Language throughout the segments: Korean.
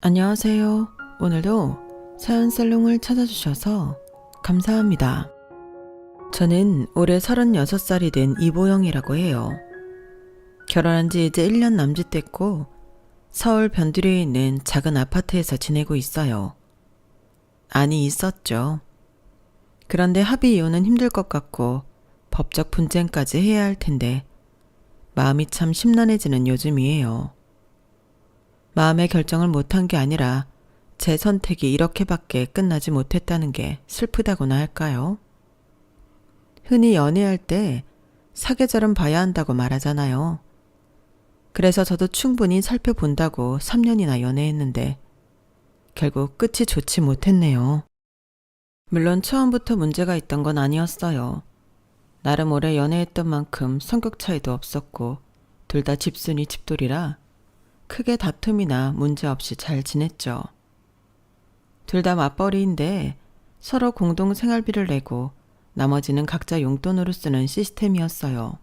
안녕하세요. 오늘도 사연살롱을 찾아주셔서 감사합니다. 저는 올해 36살이 된 이보영이라고 해요. 결혼한 지 이제 1년 남짓 됐고 서울 변두리에 있는 작은 아파트에서 지내고 있어요. 안이 있었죠. 그런데 합의 이혼은 힘들 것 같고 법적 분쟁까지 해야 할 텐데 마음이 참 심란해지는 요즘이에요. 마음의 결정을 못한 게 아니라 제 선택이 이렇게밖에 끝나지 못했다는 게 슬프다고나 할까요? 흔히 연애할 때 사계절은 봐야 한다고 말하잖아요. 그래서 저도 충분히 살펴본다고 3년이나 연애했는데 결국 끝이 좋지 못했네요. 물론 처음부터 문제가 있던 건 아니었어요. 나름 오래 연애했던 만큼 성격 차이도 없었고 둘 다 집순이 집돌이라 크게 다툼이나 문제 없이 잘 지냈죠. 둘 다 맞벌이인데 서로 공동 생활비를 내고 나머지는 각자 용돈으로 쓰는 시스템이었어요.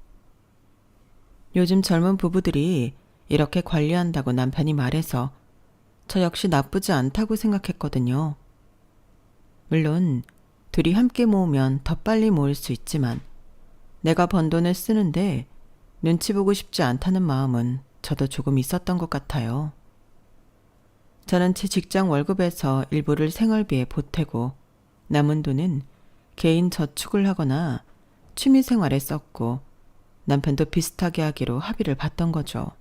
요즘 젊은 부부들이 이렇게 관리한다고 남편이 말해서 저 역시 나쁘지 않다고 생각했거든요. 물론 둘이 함께 모으면 더 빨리 모을 수 있지만 내가 번 돈을 쓰는데 눈치 보고 싶지 않다는 마음은 저도 조금 있었던 것 같아요. 저는 제 직장 월급에서 일부를 생활비에 보태고 남은 돈은 개인 저축을 하거나 취미 생활에 썼고 남편도 비슷하게 하기로 합의를 봤던 거죠.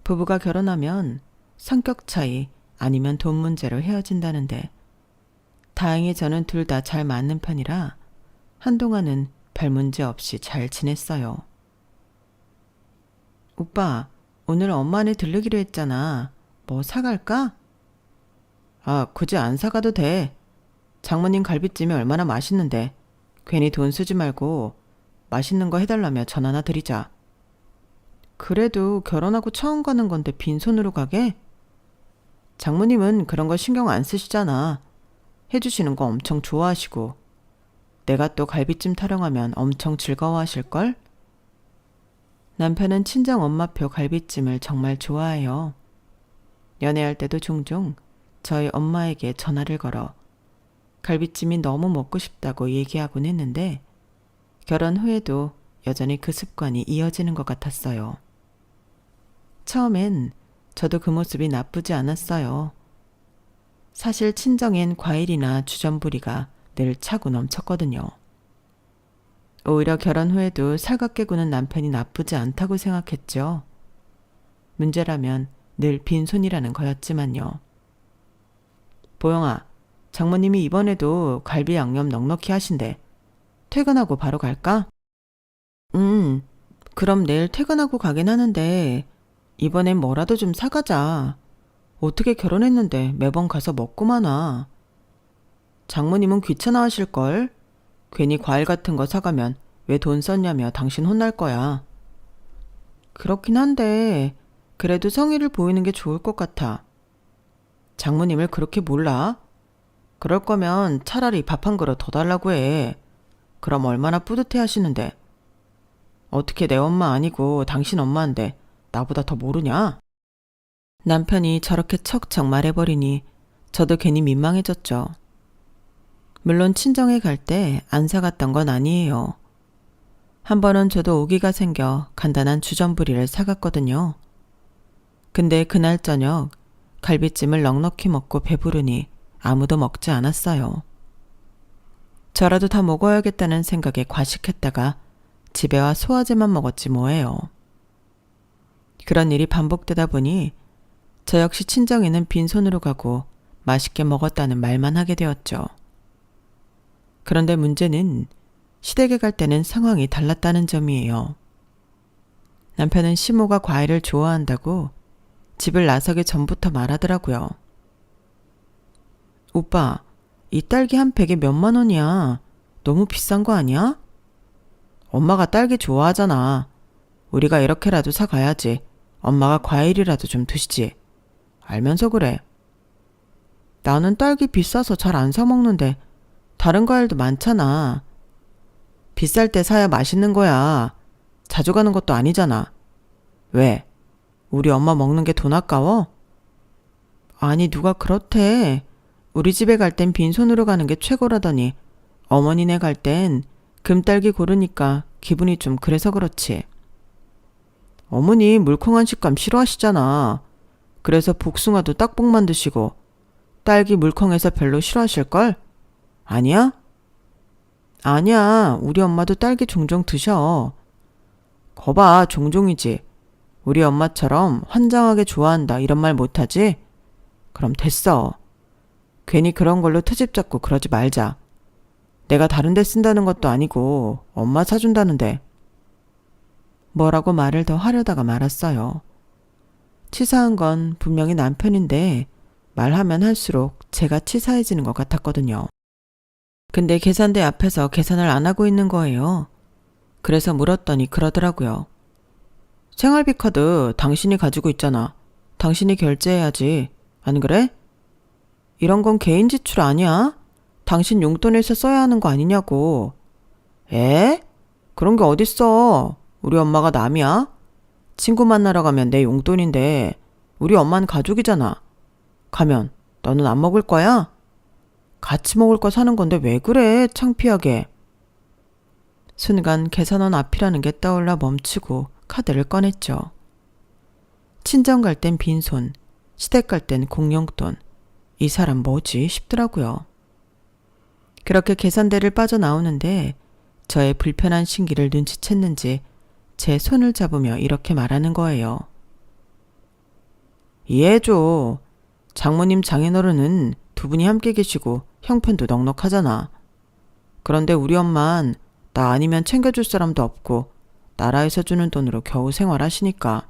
부부가 결혼하면 성격 차이 아니면 돈 문제로 헤어진다는데 다행히 저는 둘 다 잘 맞는 편이라 한동안은 별 문제 없이 잘 지냈어요. 오빠, 오늘 엄마네 들르기로 했잖아. 뭐 사갈까? 아, 굳이 안 사가도 돼. 장모님 갈비찜이 얼마나 맛있는데. 괜히 돈 쓰지 말고 맛있는 거 해달라며 전화나 드리자. 그래도 결혼하고 처음 가는 건데 빈손으로 가게? 장모님은 그런 거 신경 안 쓰시잖아. 해주시는 거 엄청 좋아하시고. 내가 또 갈비찜 타령하면 엄청 즐거워하실걸? 남편은 친정 엄마표 갈비찜을 정말 좋아해요. 연애할 때도 종종 저희 엄마에게 전화를 걸어 갈비찜이 너무 먹고 싶다고 얘기하곤 했는데 결혼 후에도 여전히 그 습관이 이어지는 것 같았어요. 처음엔 저도 그 모습이 나쁘지 않았어요. 사실 친정엔 과일이나 주전부리가 늘 차고 넘쳤거든요. 오히려 결혼 후에도 살갑게 구는 남편이 나쁘지 않다고 생각했죠. 문제라면 늘 빈손이라는 거였지만요. 보영아, 장모님이 이번에도 갈비 양념 넉넉히 하신대. 퇴근하고 바로 갈까? 그럼 내일 퇴근하고 가긴 하는데 이번엔 뭐라도 좀 사가자. 어떻게 결혼했는데 매번 가서 먹고만 와. 장모님은 귀찮아 하실걸? 괜히 과일 같은 거 사가면 왜 돈 썼냐며 당신 혼날 거야. 그렇긴 한데 그래도 성의를 보이는 게 좋을 것 같아. 장모님을 그렇게 몰라? 그럴 거면 차라리 밥 한 그릇 더 달라고 해. 그럼 얼마나 뿌듯해 하시는데. 어떻게 내 엄마 아니고 당신 엄마인데 나보다 더 모르냐? 남편이 저렇게 척척 말해버리니 저도 괜히 민망해졌죠. 물론 친정에 갈 때 안 사갔던 건 아니에요. 한 번은 저도 오기가 생겨 간단한 주전부리를 사갔거든요. 근데 그날 저녁 갈비찜을 넉넉히 먹고 배부르니 아무도 먹지 않았어요. 저라도 다 먹어야겠다는 생각에 과식했다가 집에 와 소화제만 먹었지 뭐예요. 그런 일이 반복되다 보니 저 역시 친정에는 빈손으로 가고 맛있게 먹었다는 말만 하게 되었죠. 그런데 문제는 시댁에 갈 때는 상황이 달랐다는 점이에요. 남편은 시모가 과일을 좋아한다고 집을 나서기 전부터 말하더라고요. 오빠, 이 딸기 한 팩에 몇만 원이야. 너무 비싼 거 아니야? 엄마가 딸기 좋아하잖아. 우리가 이렇게라도 사가야지. 엄마가 과일이라도 좀 드시지. 알면서 그래. 나는 딸기 비싸서 잘 안 사 먹는데 다른 과일도 많잖아. 비쌀 때 사야 맛있는 거야. 자주 가는 것도 아니잖아. 왜? 우리 엄마 먹는 게 돈 아까워? 아니, 누가 그렇대. 우리 집에 갈 땐 빈손으로 가는 게 최고라더니 어머니네 갈 땐 금딸기 고르니까 기분이 좀 그래서 그렇지. 어머니 물컹한 식감 싫어하시잖아. 그래서 복숭아도 딱복만 드시고 딸기 물컹해서 별로 싫어하실걸? 아니야? 아니야. 우리 엄마도 딸기 종종 드셔. 거봐, 종종이지. 우리 엄마처럼 환장하게 좋아한다 이런 말 못하지? 그럼 됐어. 괜히 그런 걸로 트집 잡고 그러지 말자. 내가 다른 데 쓴다는 것도 아니고 엄마 사준다는데. 뭐라고 말을 더 하려다가 말았어요. 치사한 건 분명히 남편인데 말하면 할수록 제가 치사해지는 것 같았거든요. 근데 계산대 앞에서 계산을 안 하고 있는 거예요. 그래서 물었더니 그러더라고요. 생활비 카드 당신이 가지고 있잖아. 당신이 결제해야지. 안 그래? 이런 건 개인 지출 아니야? 당신 용돈에서 써야 하는 거 아니냐고. 에? 그런 게 어딨어. 우리 엄마가 남이야? 친구 만나러 가면 내 용돈인데 우리 엄마는 가족이잖아. 가면 너는 안 먹을 거야? 같이 먹을 거 사는 건데 왜 그래? 창피하게. 순간 계산원 앞이라는 게 떠올라 멈추고 카드를 꺼냈죠. 친정 갈 땐 빈손, 시댁 갈 땐 공용돈. 이 사람 뭐지 싶더라고요. 그렇게 계산대를 빠져나오는데 저의 불편한 신기를 눈치챘는지 제 손을 잡으며 이렇게 말하는 거예요. 이해해줘. 장모님 장인어른은 두 분이 함께 계시고 형편도 넉넉하잖아. 그런데 우리 엄만 나 아니면 챙겨줄 사람도 없고 나라에서 주는 돈으로 겨우 생활하시니까.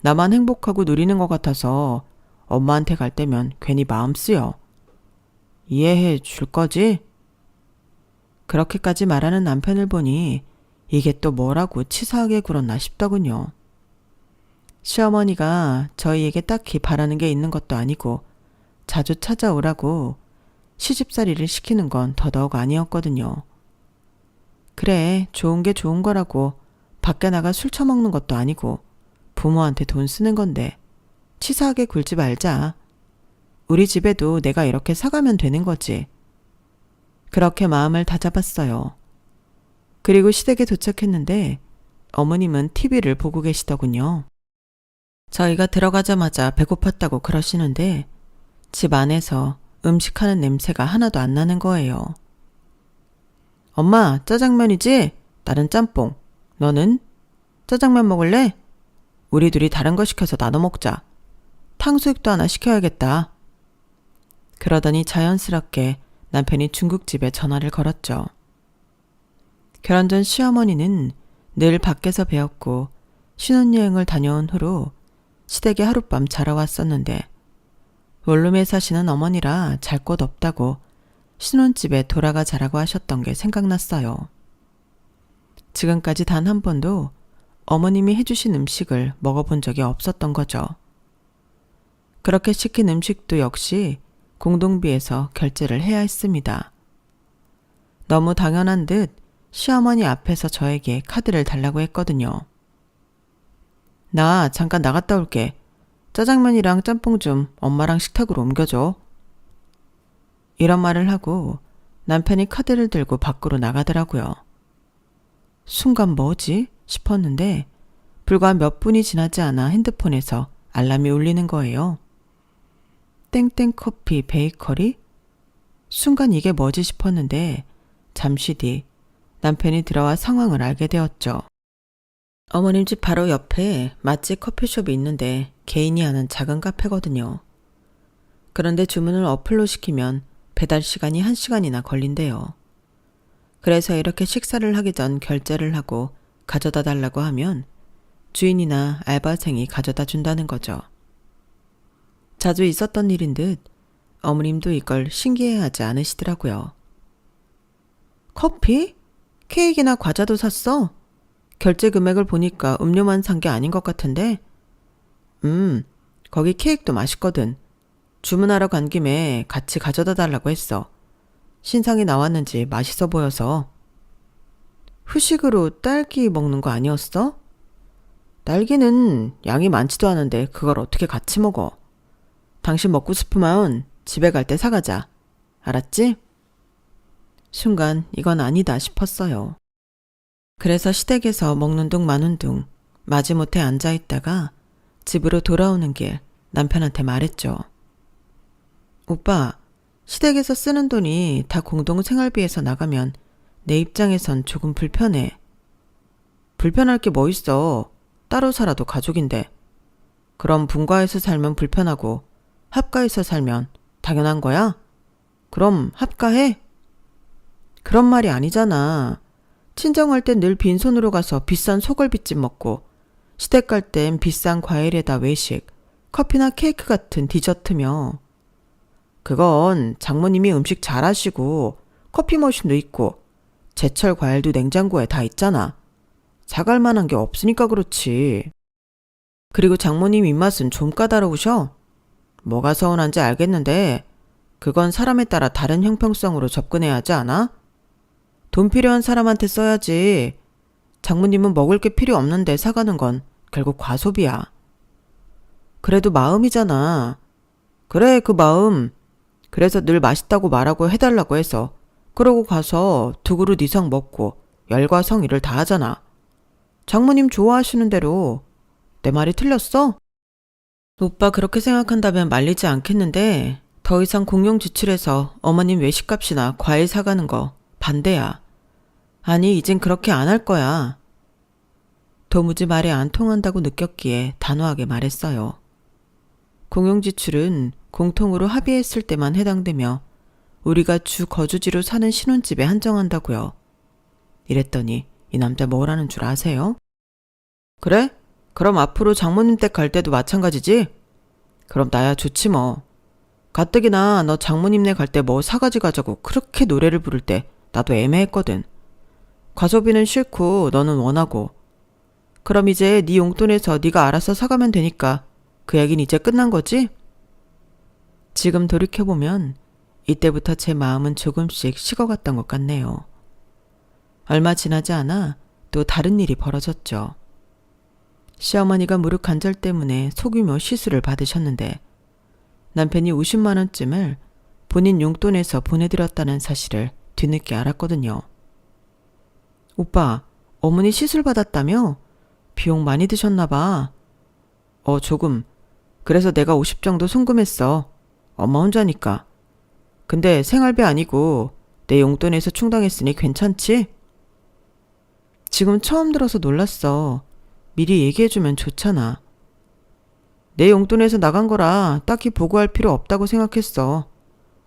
나만 행복하고 누리는 것 같아서 엄마한테 갈 때면 괜히 마음 쓰여. 이해해 줄 거지? 그렇게까지 말하는 남편을 보니 이게 또 뭐라고 치사하게 굴었나 싶더군요. 시어머니가 저희에게 딱히 바라는 게 있는 것도 아니고 자주 찾아오라고 시집살이를 시키는 건 더더욱 아니었거든요. 그래, 좋은 게 좋은 거라고 밖에 나가 술 처먹는 것도 아니고 부모한테 돈 쓰는 건데 치사하게 굴지 말자. 우리 집에도 내가 이렇게 사가면 되는 거지. 그렇게 마음을 다잡았어요. 그리고 시댁에 도착했는데 어머님은 TV를 보고 계시더군요. 저희가 들어가자마자 배고팠다고 그러시는데 집 안에서 음식하는 냄새가 하나도 안 나는 거예요. 엄마, 짜장면이지? 나는 짬뽕. 너는? 짜장면 먹을래? 우리 둘이 다른 거 시켜서 나눠 먹자. 탕수육도 하나 시켜야겠다. 그러더니 자연스럽게 남편이 중국집에 전화를 걸었죠. 결혼 전 시어머니는 늘 밖에서 배웠고 신혼여행을 다녀온 후로 시댁에 하룻밤 자러 왔었는데 원룸에 사시는 어머니라 잘 곳 없다고 신혼집에 돌아가 자라고 하셨던 게 생각났어요. 지금까지 단 한 번도 어머님이 해주신 음식을 먹어본 적이 없었던 거죠. 그렇게 시킨 음식도 역시 공동비에서 결제를 해야 했습니다. 너무 당연한 듯 시어머니 앞에서 저에게 카드를 달라고 했거든요. 나 잠깐 나갔다 올게. 짜장면이랑 짬뽕 좀 엄마랑 식탁으로 옮겨줘. 이런 말을 하고 남편이 카드를 들고 밖으로 나가더라고요. 순간 뭐지? 싶었는데 불과 몇 분이 지나지 않아 핸드폰에서 알람이 울리는 거예요. 땡땡커피 베이커리? 순간 이게 뭐지 싶었는데 잠시 뒤 남편이 들어와 상황을 알게 되었죠. 어머님 집 바로 옆에 맛집 커피숍이 있는데 개인이 하는 작은 카페거든요. 그런데 주문을 어플로 시키면 배달 시간이 1시간이나 걸린대요. 그래서 이렇게 식사를 하기 전 결제를 하고 가져다 달라고 하면 주인이나 알바생이 가져다 준다는 거죠. 자주 있었던 일인 듯 어머님도 이걸 신기해하지 않으시더라고요. 커피? 케이크나 과자도 샀어? 결제 금액을 보니까 음료만 산 게 아닌 것 같은데? 거기 케이크도 맛있거든. 주문하러 간 김에 같이 가져다 달라고 했어. 신상이 나왔는지 맛있어 보여서. 후식으로 딸기 먹는 거 아니었어? 딸기는 양이 많지도 않은데 그걸 어떻게 같이 먹어? 당신 먹고 싶으면 집에 갈 때 사가자. 알았지? 순간 이건 아니다 싶었어요. 그래서 시댁에서 먹는 둥 마는 둥 마지못해 앉아있다가 집으로 돌아오는 길 남편한테 말했죠. 오빠, 시댁에서 쓰는 돈이 다 공동생활비에서 나가면 내 입장에선 조금 불편해. 불편할 게 뭐 있어. 따로 살아도 가족인데. 그럼 분가해서 살면 불편하고 합가해서 살면 당연한 거야? 그럼 합가해? 그런 말이 아니잖아. 친정할 땐 늘 빈손으로 가서 비싼 소갈비찜 먹고 시댁 갈 땐 비싼 과일에다 외식, 커피나 케이크 같은 디저트며. 그건 장모님이 음식 잘하시고 커피 머신도 있고 제철 과일도 냉장고에 다 있잖아. 사갈 만한 게 없으니까 그렇지. 그리고 장모님 입맛은 좀 까다로우셔. 뭐가 서운한지 알겠는데 그건 사람에 따라 다른 형평성으로 접근해야 하지 않아? 돈 필요한 사람한테 써야지. 장모님은 먹을 게 필요 없는데 사가는 건 결국 과소비야. 그래도 마음이잖아. 그래, 그 마음. 그래서 늘 맛있다고 말하고 해달라고 해서 그러고 가서 2그릇 이상 먹고 열과 성의를 다하잖아. 장모님 좋아하시는 대로. 내 말이 틀렸어? 오빠 그렇게 생각한다면 말리지 않겠는데 더 이상 공용 지출해서 어머님 외식값이나 과일 사가는 거 반대야. 아니, 이젠 그렇게 안 할 거야. 도무지 말이 안 통한다고 느꼈기에 단호하게 말했어요. 공용 지출은 공통으로 합의했을 때만 해당되며 우리가 주 거주지로 사는 신혼집에 한정한다고요. 이랬더니 이 남자 뭐라는 줄 아세요? 그래? 그럼 앞으로 장모님 댁 갈 때도 마찬가지지? 그럼 나야 좋지 뭐. 가뜩이나 너 장모님네 갈 때 뭐 사가지 가자고 그렇게 노래를 부를 때 나도 애매했거든. 과소비는 싫고 너는 원하고. 그럼 이제 네 용돈에서 네가 알아서 사가면 되니까 그 얘기는 이제 끝난 거지? 지금 돌이켜보면 이때부터 제 마음은 조금씩 식어갔던 것 같네요. 얼마 지나지 않아 또 다른 일이 벌어졌죠. 시어머니가 무릎 관절 때문에 소규모 시술을 받으셨는데 남편이 50만 원쯤을 본인 용돈에서 보내드렸다는 사실을 뒤늦게 알았거든요. 오빠, 어머니 시술 받았다며? 비용 많이 드셨나 봐. 조금. 그래서 내가 50 정도 송금했어. 엄마 혼자니까. 근데 생활비 아니고 내 용돈에서 충당했으니 괜찮지? 지금 처음 들어서 놀랐어. 미리 얘기해주면 좋잖아. 내 용돈에서 나간 거라 딱히 보고할 필요 없다고 생각했어.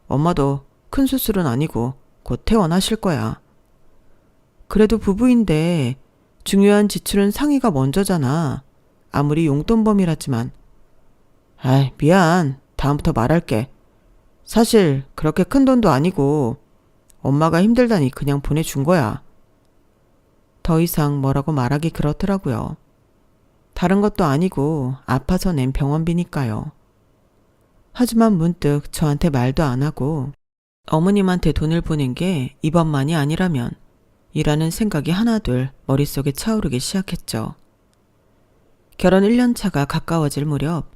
엄마도 큰 수술은 아니고 곧 퇴원하실 거야. 그래도 부부인데 중요한 지출은 상의가 먼저잖아. 아무리 용돈범이라지만. 아이, 미안. 다음부터 말할게. 사실 그렇게 큰 돈도 아니고 엄마가 힘들다니 그냥 보내준 거야. 더 이상 뭐라고 말하기 그렇더라고요. 다른 것도 아니고 아파서 낸 병원비니까요. 하지만 문득 저한테 말도 안 하고 어머님한테 돈을 보낸 게 이번만이 아니라면 이라는 생각이 하나둘 머릿속에 차오르기 시작했죠. 결혼 1년 차가 가까워질 무렵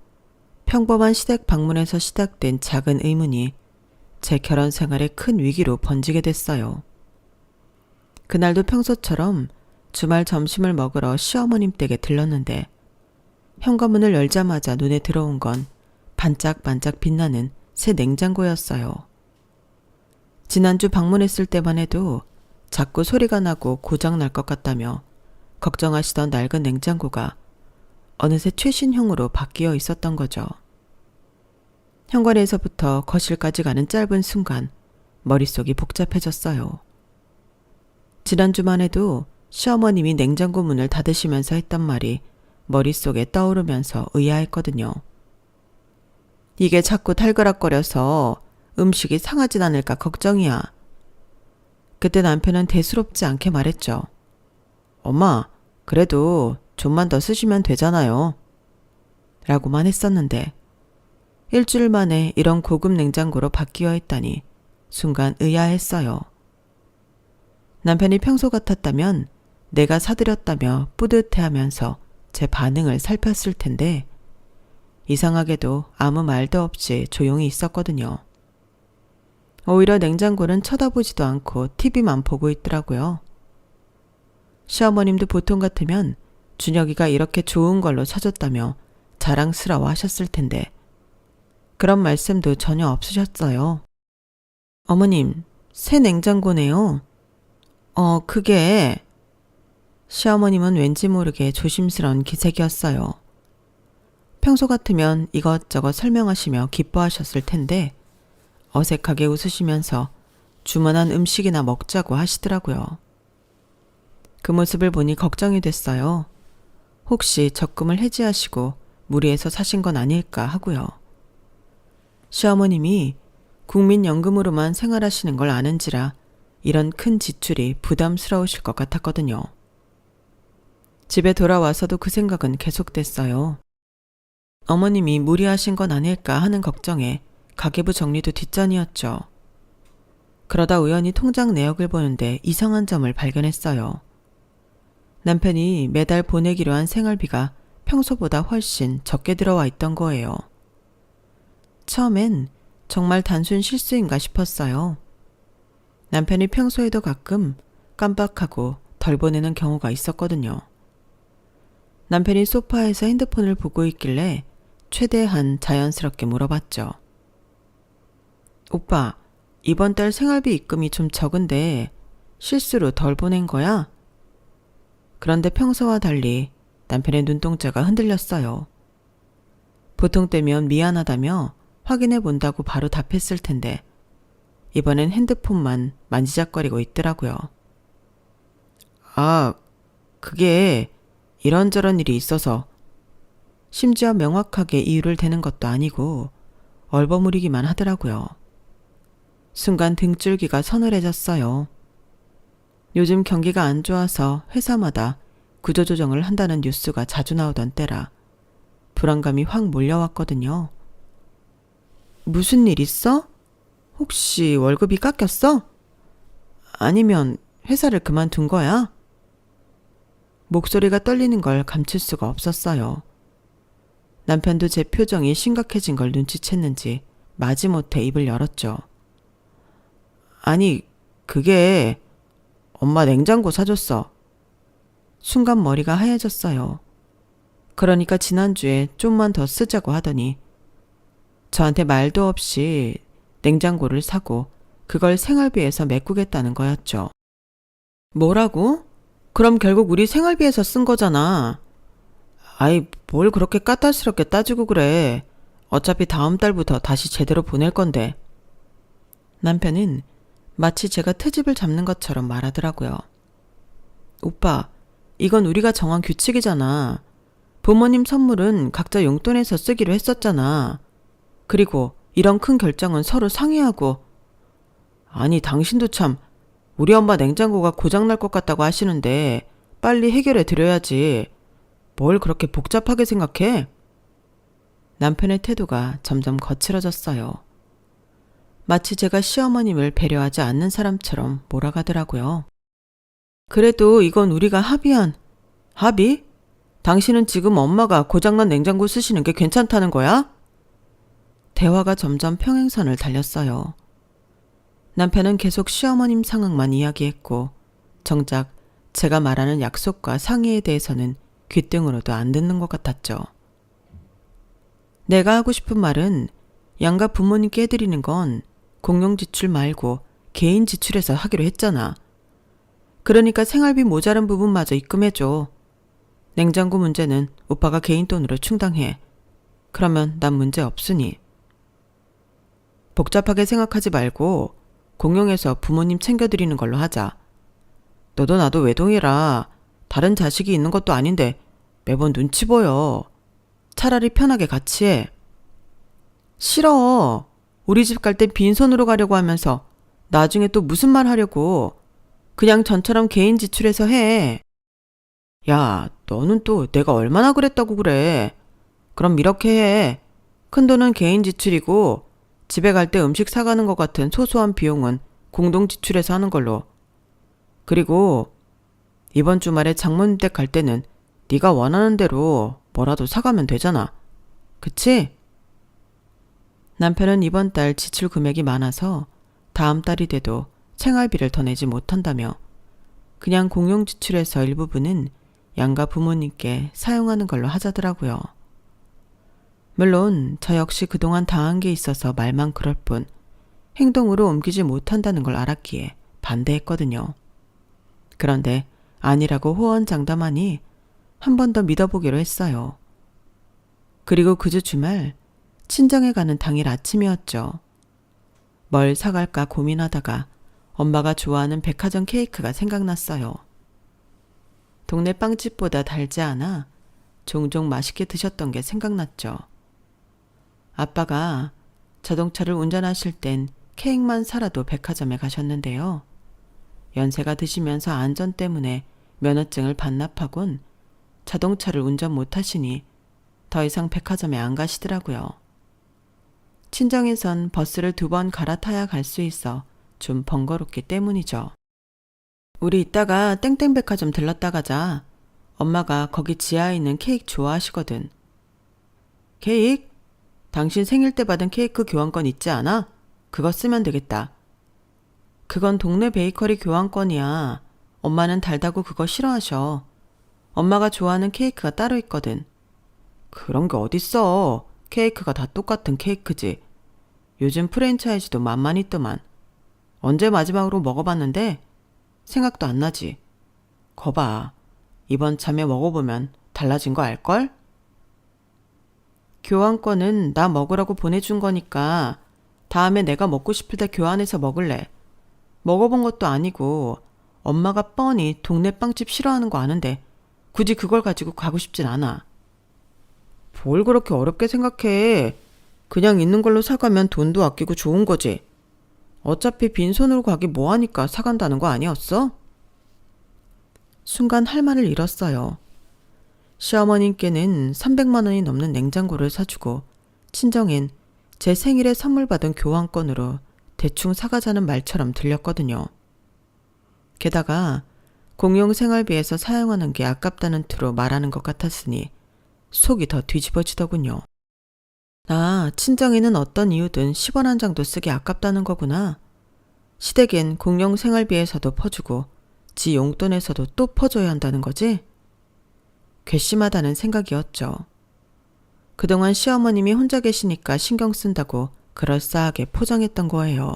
평범한 시댁 방문에서 시작된 작은 의문이 제 결혼 생활에 큰 위기로 번지게 됐어요. 그날도 평소처럼 주말 점심을 먹으러 시어머님 댁에 들렀는데 현관문을 열자마자 눈에 들어온 건 반짝반짝 빛나는 새 냉장고였어요. 지난주 방문했을 때만 해도 자꾸 소리가 나고 고장날 것 같다며 걱정하시던 낡은 냉장고가 어느새 최신형으로 바뀌어 있었던 거죠. 현관에서부터 거실까지 가는 짧은 순간 머릿속이 복잡해졌어요. 지난주만 해도 시어머님이 냉장고 문을 닫으시면서 했던 말이 머릿속에 떠오르면서 의아했거든요. 이게 자꾸 탈그락거려서 음식이 상하진 않을까 걱정이야. 그때 남편은 대수롭지 않게 말했죠. 엄마, 그래도 좀만 더 쓰시면 되잖아요. 라고만 했었는데 일주일 만에 이런 고급 냉장고로 바뀌어 있다니 순간 의아했어요. 남편이 평소 같았다면 내가 사드렸다며 뿌듯해하면서 제 반응을 살폈을 텐데 이상하게도 아무 말도 없이 조용히 있었거든요. 오히려 냉장고는 쳐다보지도 않고 TV만 보고 있더라고요. 시어머님도 보통 같으면 준혁이가 이렇게 좋은 걸로 사줬다며 자랑스러워 하셨을 텐데 그런 말씀도 전혀 없으셨어요. 어머님, 새 냉장고네요. 그게... 시어머님은 왠지 모르게 조심스러운 기색이었어요. 평소 같으면 이것저것 설명하시며 기뻐하셨을 텐데 어색하게 웃으시면서 주문한 음식이나 먹자고 하시더라고요. 그 모습을 보니 걱정이 됐어요. 혹시 적금을 해지하시고 무리해서 사신 건 아닐까 하고요. 시어머님이 국민연금으로만 생활하시는 걸 아는지라 이런 큰 지출이 부담스러우실 것 같았거든요. 집에 돌아와서도 그 생각은 계속됐어요. 어머님이 무리하신 건 아닐까 하는 걱정에 가계부 정리도 뒷전이었죠. 그러다 우연히 통장 내역을 보는데 이상한 점을 발견했어요. 남편이 매달 보내기로 한 생활비가 평소보다 훨씬 적게 들어와 있던 거예요. 처음엔 정말 단순 실수인가 싶었어요. 남편이 평소에도 가끔 깜빡하고 덜 보내는 경우가 있었거든요. 남편이 소파에서 핸드폰을 보고 있길래 최대한 자연스럽게 물어봤죠. 오빠, 이번 달 생활비 입금이 좀 적은데 실수로 덜 보낸 거야? 그런데 평소와 달리 남편의 눈동자가 흔들렸어요. 보통 때면 미안하다며 확인해 본다고 바로 답했을 텐데 이번엔 핸드폰만 만지작거리고 있더라고요. 그게 이런저런 일이 있어서 심지어 명확하게 이유를 대는 것도 아니고 얼버무리기만 하더라고요. 순간 등줄기가 서늘해졌어요. 요즘 경기가 안 좋아서 회사마다 구조조정을 한다는 뉴스가 자주 나오던 때라 불안감이 확 몰려왔거든요. 무슨 일 있어? 혹시 월급이 깎였어? 아니면 회사를 그만둔 거야? 목소리가 떨리는 걸 감출 수가 없었어요. 남편도 제 표정이 심각해진 걸 눈치챘는지 마지못해 입을 열었죠. 아니, 그게 엄마 냉장고 사줬어. 순간 머리가 하얘졌어요. 그러니까 지난주에 좀만 더 쓰자고 하더니 저한테 말도 없이 냉장고를 사고 그걸 생활비에서 메꾸겠다는 거였죠. 뭐라고? 그럼 결국 우리 생활비에서 쓴 거잖아. 아이, 뭘 그렇게 까탈스럽게 따지고 그래. 어차피 다음 달부터 다시 제대로 보낼 건데. 남편은 마치 제가 트집을 잡는 것처럼 말하더라고요. 오빠, 이건 우리가 정한 규칙이잖아. 부모님 선물은 각자 용돈에서 쓰기로 했었잖아. 그리고 이런 큰 결정은 서로 상의하고. 아니, 당신도 참 우리 엄마 냉장고가 고장날 것 같다고 하시는데 빨리 해결해 드려야지. 뭘 그렇게 복잡하게 생각해? 남편의 태도가 점점 거칠어졌어요. 마치 제가 시어머님을 배려하지 않는 사람처럼 몰아가더라고요. 그래도 이건 우리가 합의한... 합의? 당신은 지금 엄마가 고장난 냉장고 쓰시는 게 괜찮다는 거야? 대화가 점점 평행선을 달렸어요. 남편은 계속 시어머님 상황만 이야기했고 정작 제가 말하는 약속과 상의에 대해서는 귓등으로도 안 듣는 것 같았죠. 내가 하고 싶은 말은 양가 부모님께 해드리는 건 공용 지출 말고 개인 지출에서 하기로 했잖아. 그러니까 생활비 모자란 부분마저 입금해줘. 냉장고 문제는 오빠가 개인 돈으로 충당해. 그러면 난 문제 없으니. 복잡하게 생각하지 말고 공용해서 부모님 챙겨드리는 걸로 하자. 너도 나도 외동이라 다른 자식이 있는 것도 아닌데 매번 눈치 보여. 차라리 편하게 같이 해. 싫어. 우리 집 갈 때 빈손으로 가려고 하면서 나중에 또 무슨 말 하려고. 그냥 전처럼 개인 지출해서 해. 야, 너는 또 내가 얼마나 그랬다고 그래. 그럼 이렇게 해. 큰돈은 개인 지출이고 집에 갈 때 음식 사가는 것 같은 소소한 비용은 공동 지출해서 하는 걸로. 그리고 이번 주말에 장모님 댁 갈 때는 네가 원하는 대로 뭐라도 사가면 되잖아. 그치? 남편은 이번 달 지출 금액이 많아서 다음 달이 돼도 생활비를 더 내지 못한다며 그냥 공용 지출에서 일부분은 양가 부모님께 사용하는 걸로 하자더라고요. 물론 저 역시 그동안 당한 게 있어서 말만 그럴 뿐 행동으로 옮기지 못한다는 걸 알았기에 반대했거든요. 그런데 아니라고 호언장담하니 한 번 더 믿어보기로 했어요. 그리고 그 주 주말 친정에 가는 당일 아침이었죠. 뭘 사갈까 고민하다가 엄마가 좋아하는 백화점 케이크가 생각났어요. 동네 빵집보다 달지 않아 종종 맛있게 드셨던 게 생각났죠. 아빠가 자동차를 운전하실 땐 케이크만 사라도 백화점에 가셨는데요. 연세가 드시면서 안전 때문에 면허증을 반납하곤 자동차를 운전 못하시니 더 이상 백화점에 안 가시더라고요. 친정에선 버스를 2번 갈아타야 갈 수 있어 좀 번거롭기 때문이죠. 우리 이따가 땡땡 백화점 들렀다 가자. 엄마가 거기 지하에 있는 케이크 좋아하시거든. 케이크? 당신 생일 때 받은 케이크 교환권 있지 않아? 그거 쓰면 되겠다. 그건 동네 베이커리 교환권이야. 엄마는 달다고 그거 싫어하셔. 엄마가 좋아하는 케이크가 따로 있거든. 그런 게 어딨어. 케이크가 다 똑같은 케이크지. 요즘 프랜차이즈도 만만 있더만. 언제 마지막으로 먹어봤는데 생각도 안 나지. 거봐. 이번 참에 먹어보면 달라진 거 알걸? 교환권은 나 먹으라고 보내준 거니까 다음에 내가 먹고 싶을 때 교환해서 먹을래. 먹어본 것도 아니고 엄마가 뻔히 동네 빵집 싫어하는 거 아는데 굳이 그걸 가지고 가고 싶진 않아. 뭘 그렇게 어렵게 생각해. 그냥 있는 걸로 사가면 돈도 아끼고 좋은 거지. 어차피 빈손으로 가기 뭐하니까 사간다는 거 아니었어? 순간 할 말을 잃었어요. 시어머님께는 300만 원이 넘는 냉장고를 사주고 친정엔 제 생일에 선물 받은 교환권으로 대충 사가자는 말처럼 들렸거든요. 게다가 공용 생활비에서 사용하는 게 아깝다는 투로 말하는 것 같았으니 속이 더 뒤집어지더군요. 아, 친정에는 어떤 이유든 10원 한 장도 쓰기 아깝다는 거구나. 시댁엔 공용 생활비에서도 퍼주고 지 용돈에서도 또 퍼줘야 한다는 거지? 괘씸하다는 생각이었죠. 그동안 시어머님이 혼자 계시니까 신경 쓴다고 그럴싸하게 포장했던 거예요.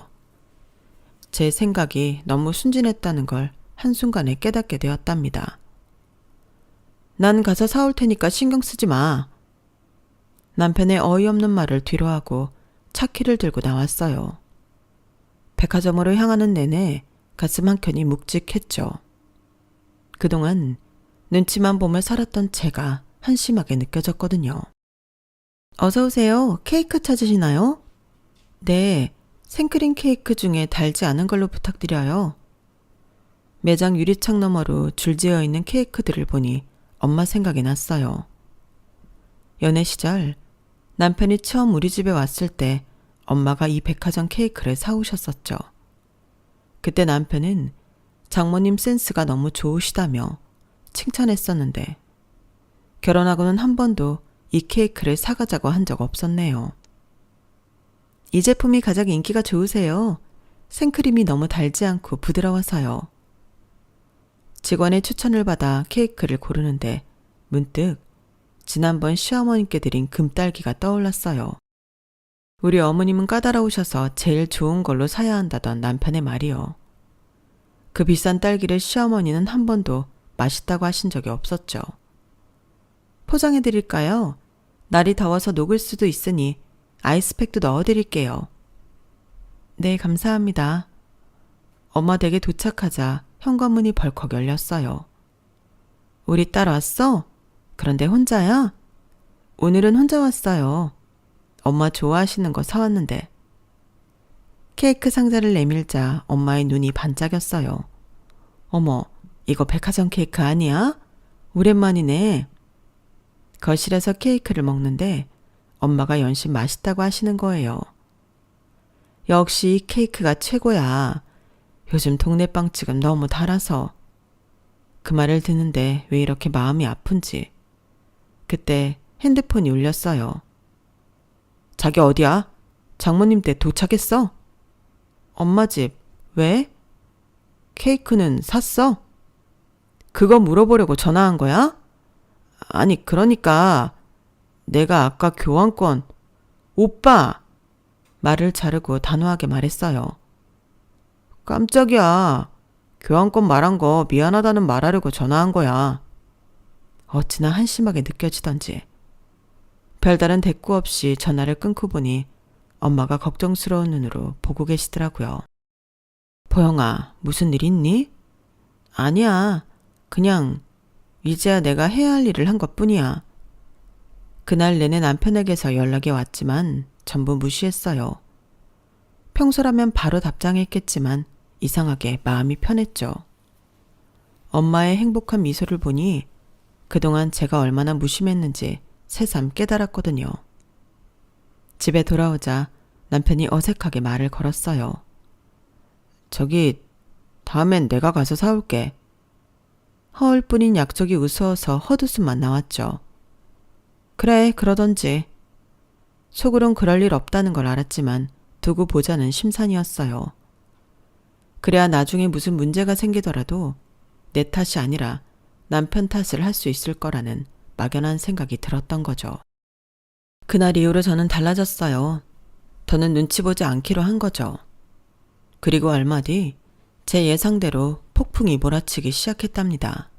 제 생각이 너무 순진했다는 걸 한순간에 깨닫게 되었답니다. 난 가서 사올 테니까 신경 쓰지 마. 남편의 어이없는 말을 뒤로하고 차키를 들고 나왔어요. 백화점으로 향하는 내내 가슴 한켠이 묵직했죠. 그동안 눈치만 보며 살았던 제가 한심하게 느껴졌거든요. 어서 오세요. 케이크 찾으시나요? 네, 생크림 케이크 중에 달지 않은 걸로 부탁드려요. 매장 유리창 너머로 줄지어 있는 케이크들을 보니 엄마 생각이 났어요. 연애 시절 남편이 처음 우리 집에 왔을 때 엄마가 이 백화점 케이크를 사오셨었죠. 그때 남편은 장모님 센스가 너무 좋으시다며 칭찬했었는데 결혼하고는 한 번도 이 케이크를 사가자고 한 적 없었네요. 이 제품이 가장 인기가 좋으세요. 생크림이 너무 달지 않고 부드러워서요. 직원의 추천을 받아 케이크를 고르는데 문득 지난번 시어머님께 드린 금딸기가 떠올랐어요. 우리 어머님은 까다로우셔서 제일 좋은 걸로 사야 한다던 남편의 말이요. 그 비싼 딸기를 시어머니는 한 번도 맛있다고 하신 적이 없었죠. 포장해드릴까요? 날이 더워서 녹을 수도 있으니 아이스팩도 넣어드릴게요. 네, 감사합니다. 엄마 댁에 도착하자 현관문이 벌컥 열렸어요. 우리 딸 왔어? 그런데 혼자야? 오늘은 혼자 왔어요. 엄마 좋아하시는 거 사왔는데. 케이크 상자를 내밀자 엄마의 눈이 반짝였어요. 어머, 이거 백화점 케이크 아니야? 오랜만이네. 거실에서 케이크를 먹는데 엄마가 연신 맛있다고 하시는 거예요. 역시 이 케이크가 최고야. 요즘 동네 빵집은 너무 달아서. 그 말을 듣는데 왜 이렇게 마음이 아픈지. 그때 핸드폰이 울렸어요. 자기 어디야? 장모님 댁 도착했어? 엄마 집. 왜? 케이크는 샀어? 그거 물어보려고 전화한 거야? 아니, 그러니까 내가 아까 교환권. 오빠! 말을 자르고 단호하게 말했어요. 깜짝이야. 교환권 말한 거 미안하다는 말하려고 전화한 거야. 어찌나 한심하게 느껴지던지. 별다른 대꾸 없이 전화를 끊고 보니 엄마가 걱정스러운 눈으로 보고 계시더라고요. 보영아, 무슨 일 있니? 아니야. 그냥 이제야 내가 해야 할 일을 한 것뿐이야. 그날 내내 남편에게서 연락이 왔지만 전부 무시했어요. 평소라면 바로 답장했겠지만 이상하게 마음이 편했죠. 엄마의 행복한 미소를 보니 그동안 제가 얼마나 무심했는지 새삼 깨달았거든요. 집에 돌아오자 남편이 어색하게 말을 걸었어요. 저기, 다음엔 내가 가서 사올게. 허울 뿐인 약속이 우스워서 헛웃음만 나왔죠. 그래, 그러던지. 속으론 그럴 일 없다는 걸 알았지만 두고 보자는 심산이었어요. 그래야 나중에 무슨 문제가 생기더라도 내 탓이 아니라 남편 탓을 할 수 있을 거라는 막연한 생각이 들었던 거죠. 그날 이후로 저는 달라졌어요. 더는 눈치 보지 않기로 한 거죠. 그리고 얼마 뒤 제 예상대로 폭풍이 몰아치기 시작했답니다.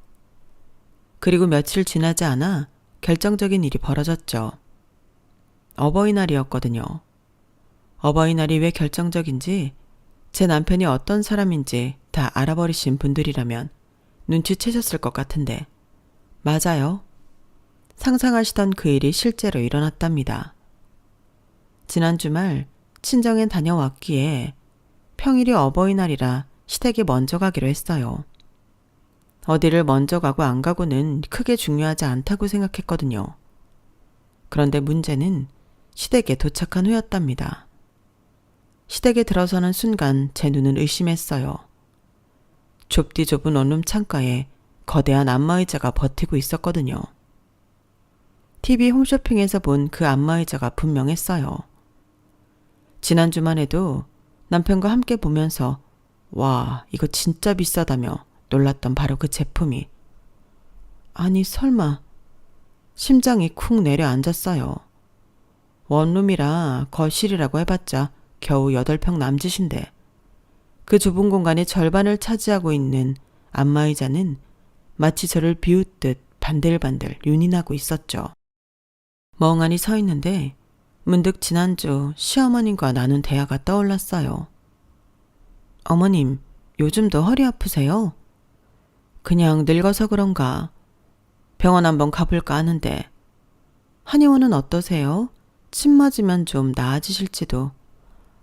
그리고 며칠 지나지 않아 결정적인 일이 벌어졌죠. 어버이날이었거든요. 어버이날이 왜 결정적인지 제 남편이 어떤 사람인지 다 알아버리신 분들이라면 눈치채셨을 것 같은데 맞아요. 상상하시던 그 일이 실제로 일어났답니다. 지난 주말 친정에 다녀왔기에 평일이 어버이날이라 시댁에 먼저 가기로 했어요. 어디를 먼저 가고 안 가고는 크게 중요하지 않다고 생각했거든요. 그런데 문제는 시댁에 도착한 후였답니다. 시댁에 들어서는 순간 제 눈은 의심했어요. 좁디 좁은 원룸 창가에 거대한 안마의자가 버티고 있었거든요. TV 홈쇼핑에서 본 그 안마의자가 분명했어요. 지난주만 해도 남편과 함께 보면서 와, 이거 진짜 비싸다며 놀랐던 바로 그 제품이. 아니, 설마. 심장이 쿵 내려앉았어요. 원룸이라 거실이라고 해봤자 겨우 8평 남짓인데 그 좁은 공간의 절반을 차지하고 있는 안마의자는 마치 저를 비웃듯 반들반들 윤이 나고 있었죠. 멍하니 서 있는데 문득 지난주 시어머님과 나눈 대화가 떠올랐어요. 어머님, 요즘도 허리 아프세요? 그냥 늙어서 그런가. 병원 한번 가볼까 하는데. 한의원은 어떠세요? 침 맞으면 좀 나아지실지도.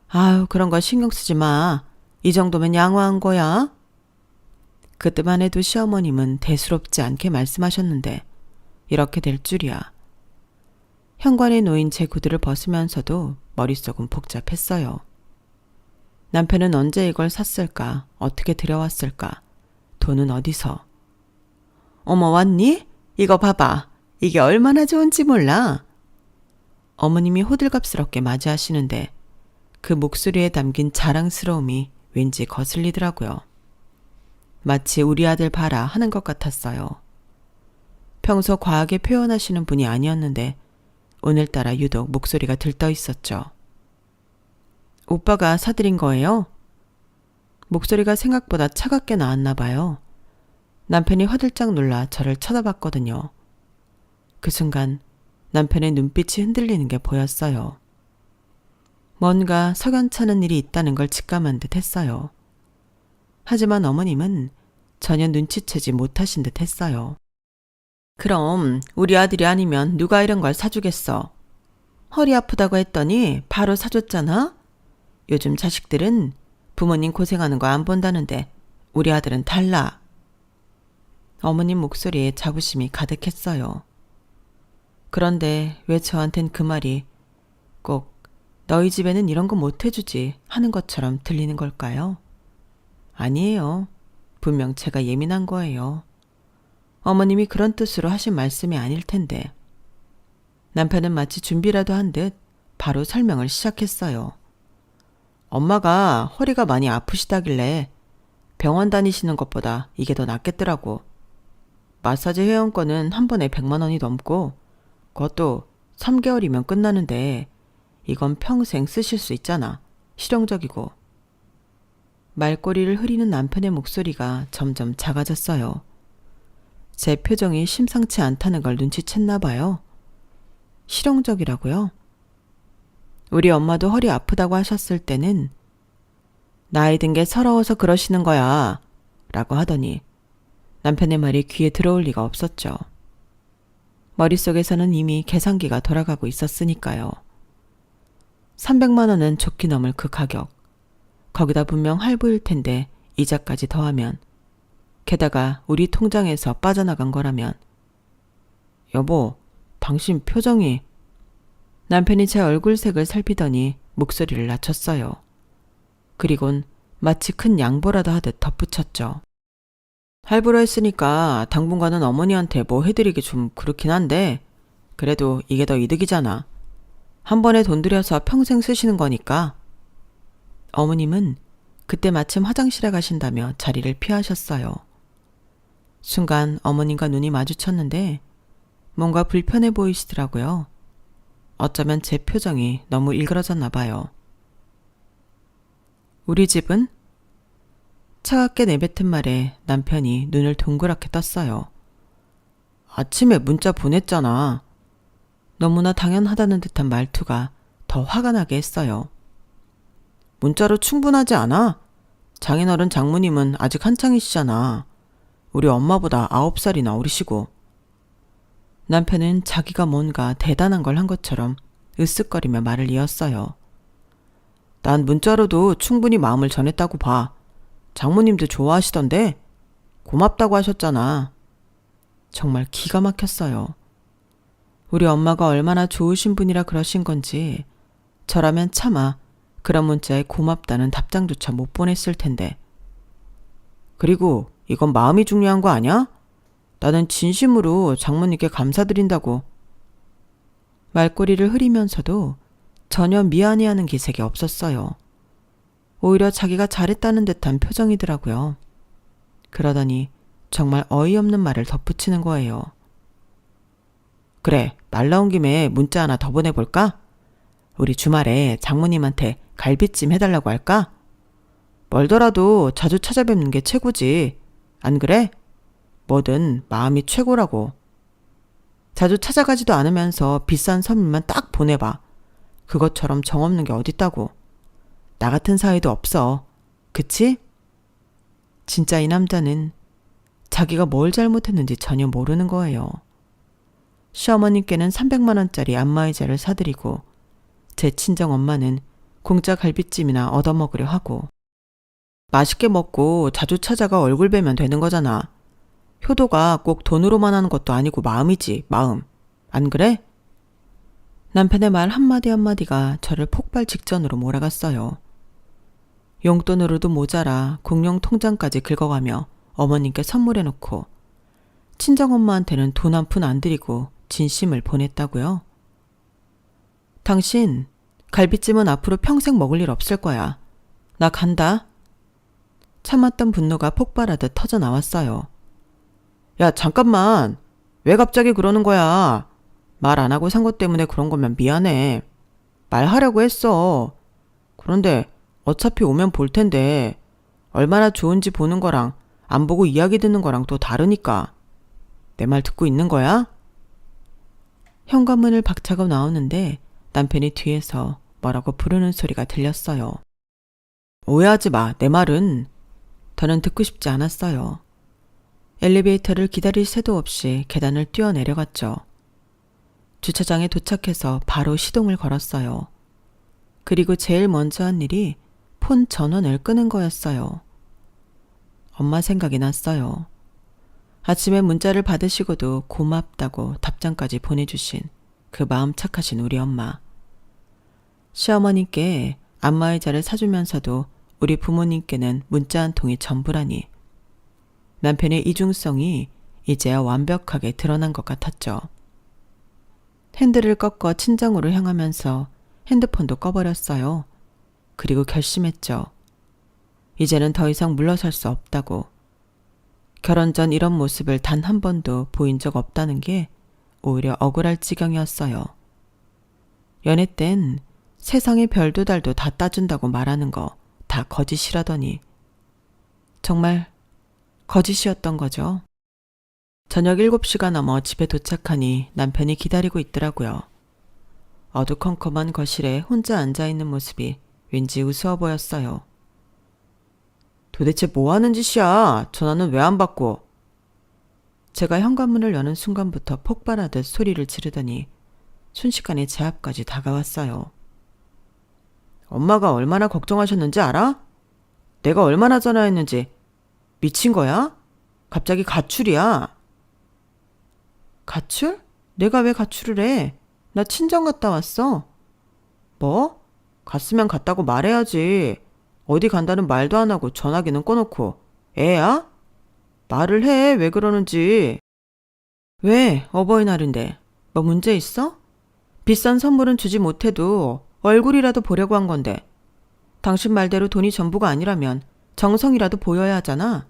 아유, 그런 거 신경 쓰지 마. 이 정도면 양호한 거야. 그때만 해도 시어머님은 대수롭지 않게 말씀하셨는데 이렇게 될 줄이야. 현관에 놓인 제 구두를 벗으면서도 머릿속은 복잡했어요. 남편은 언제 이걸 샀을까? 어떻게 들여왔을까? 돈은 어디서? 어머, 왔니? 이거 봐봐. 이게 얼마나 좋은지 몰라? 어머님이 호들갑스럽게 맞이하시는데 그 목소리에 담긴 자랑스러움이 왠지 거슬리더라고요. 마치 우리 아들 봐라 하는 것 같았어요. 평소 과하게 표현하시는 분이 아니었는데 오늘따라 유독 목소리가 들떠 있었죠. 오빠가 사드린 거예요? 목소리가 생각보다 차갑게 나왔나 봐요. 남편이 화들짝 놀라 저를 쳐다봤거든요. 그 순간 남편의 눈빛이 흔들리는 게 보였어요. 뭔가 석연찮은 일이 있다는 걸 직감한 듯 했어요. 하지만 어머님은 전혀 눈치채지 못하신 듯 했어요. 그럼 우리 아들이 아니면 누가 이런 걸 사주겠어? 허리 아프다고 했더니 바로 사줬잖아? 요즘 자식들은 부모님 고생하는 거 안 본다는데 우리 아들은 달라. 어머님 목소리에 자부심이 가득했어요. 그런데 왜 저한텐 그 말이 꼭 너희 집에는 이런 거 못 해주지 하는 것처럼 들리는 걸까요? 아니에요. 분명 제가 예민한 거예요. 어머님이 그런 뜻으로 하신 말씀이 아닐 텐데. 남편은 마치 준비라도 한 듯 바로 설명을 시작했어요. 엄마가 허리가 많이 아프시다길래 병원 다니시는 것보다 이게 더 낫겠더라고. 마사지 회원권은 한 번에 100만 원이 넘고 그것도 3개월이면 끝나는데 이건 평생 쓰실 수 있잖아. 실용적이고. 말꼬리를 흐리는 남편의 목소리가 점점 작아졌어요. 제 표정이 심상치 않다는 걸 눈치챘나 봐요. 실용적이라고요? 우리 엄마도 허리 아프다고 하셨을 때는 나이 든 게 서러워서 그러시는 거야 라고 하더니 남편의 말이 귀에 들어올 리가 없었죠. 머릿속에서는 이미 계산기가 돌아가고 있었으니까요. 300만 원은 좋게 넘을 그 가격. 거기다 분명 할부일 텐데 이자까지 더하면 게다가 우리 통장에서 빠져나간 거라면 여보, 당신 표정이 남편이 제 얼굴색을 살피더니 목소리를 낮췄어요. 그리곤 마치 큰 양보라도 하듯 덧붙였죠. 할부로 했으니까 당분간은 어머니한테 뭐 해드리기 좀 그렇긴 한데 그래도 이게 더 이득이잖아. 한 번에 돈 들여서 평생 쓰시는 거니까. 어머님은 그때 마침 화장실에 가신다며 자리를 피하셨어요. 순간 어머님과 눈이 마주쳤는데 뭔가 불편해 보이시더라고요. 어쩌면 제 표정이 너무 일그러졌나 봐요. 우리 집은? 차갑게 내뱉은 말에 남편이 눈을 동그랗게 떴어요. 아침에 문자 보냈잖아. 너무나 당연하다는 듯한 말투가 더 화가 나게 했어요. 문자로 충분하지 않아? 장인어른 장모님은 아직 한창이시잖아. 우리 엄마보다 9살이나 어리시고. 남편은 자기가 뭔가 대단한 걸 한 것처럼 으쓱거리며 말을 이었어요. 난 문자로도 충분히 마음을 전했다고 봐. 장모님도 좋아하시던데 고맙다고 하셨잖아. 정말 기가 막혔어요. 우리 엄마가 얼마나 좋으신 분이라 그러신 건지 저라면 차마 그런 문자에 고맙다는 답장조차 못 보냈을 텐데. 그리고 이건 마음이 중요한 거 아니야? 나는 진심으로 장모님께 감사드린다고. 말꼬리를 흐리면서도 전혀 미안해하는 기색이 없었어요. 오히려 자기가 잘했다는 듯한 표정이더라고요. 그러더니 정말 어이없는 말을 덧붙이는 거예요. 그래, 말 나온 김에 문자 하나 더 보내볼까? 우리 주말에 장모님한테 갈비찜 해달라고 할까? 멀더라도 자주 찾아뵙는 게 최고지. 안 그래? 뭐든 마음이 최고라고. 자주 찾아가지도 않으면서 비싼 선물만 딱 보내봐. 그것처럼 정없는 게 어딨다고. 나 같은 사이도 없어. 그치? 진짜 이 남자는 자기가 뭘 잘못했는지 전혀 모르는 거예요. 시어머님께는 300만 원짜리 안마의자를 사드리고 제 친정엄마는 공짜 갈비찜이나 얻어먹으려 하고 맛있게 먹고 자주 찾아가 얼굴 뵈면 되는 거잖아. 효도가 꼭 돈으로만 하는 것도 아니고 마음이지, 마음. 안 그래? 남편의 말 한마디 한마디가 저를 폭발 직전으로 몰아갔어요. 용돈으로도 모자라 공용 통장까지 긁어가며 어머님께 선물해놓고 친정엄마한테는 돈 한 푼 안 드리고 진심을 보냈다고요? 당신 갈비찜은 앞으로 평생 먹을 일 없을 거야. 나 간다. 참았던 분노가 폭발하듯 터져 나왔어요. 야, 잠깐만. 왜 갑자기 그러는 거야? 말 안 하고 산 것 때문에 그런 거면 미안해. 말하려고 했어. 그런데 어차피 오면 볼 텐데 얼마나 좋은지 보는 거랑 안 보고 이야기 듣는 거랑 또 다르니까. 내 말 듣고 있는 거야? 현관문을 박차고 나오는데 남편이 뒤에서 뭐라고 부르는 소리가 들렸어요. 오해하지 마. 내 말은. 더는 듣고 싶지 않았어요. 엘리베이터를 기다릴 새도 없이 계단을 뛰어내려갔죠. 주차장에 도착해서 바로 시동을 걸었어요. 그리고 제일 먼저 한 일이 폰 전원을 끄는 거였어요. 엄마 생각이 났어요. 아침에 문자를 받으시고도 고맙다고 답장까지 보내주신 그 마음 착하신 우리 엄마. 시어머니께 안마의자를 사주면서도 우리 부모님께는 문자 한 통이 전부라니 남편의 이중성이 이제야 완벽하게 드러난 것 같았죠. 핸들을 꺾어 친정으로 향하면서 핸드폰도 꺼버렸어요. 그리고 결심했죠. 이제는 더 이상 물러설 수 없다고. 결혼 전 이런 모습을 단 한 번도 보인 적 없다는 게 오히려 억울할 지경이었어요. 연애 땐 세상의 별도 달도 다 따준다고 말하는 거 다 거짓이라더니 정말 거짓이었던 거죠. 저녁 7시가 넘어 집에 도착하니 남편이 기다리고 있더라고요. 어두컴컴한 거실에 혼자 앉아있는 모습이 왠지 우스워 보였어요. 도대체 뭐 하는 짓이야? 전화는 왜 안 받고? 제가 현관문을 여는 순간부터 폭발하듯 소리를 지르더니 순식간에 제 앞까지 다가왔어요. 엄마가 얼마나 걱정하셨는지 알아? 내가 얼마나 전화했는지. 미친 거야? 갑자기 가출이야. 가출? 내가 왜 가출을 해? 나 친정 갔다 왔어. 뭐? 갔으면 갔다고 말해야지. 어디 간다는 말도 안 하고 전화기는 꺼놓고. 애야? 말을 해. 왜 그러는지. 왜? 어버이날인데. 뭐 문제 있어? 비싼 선물은 주지 못해도 얼굴이라도 보려고 한 건데. 당신 말대로 돈이 전부가 아니라면 정성이라도 보여야 하잖아.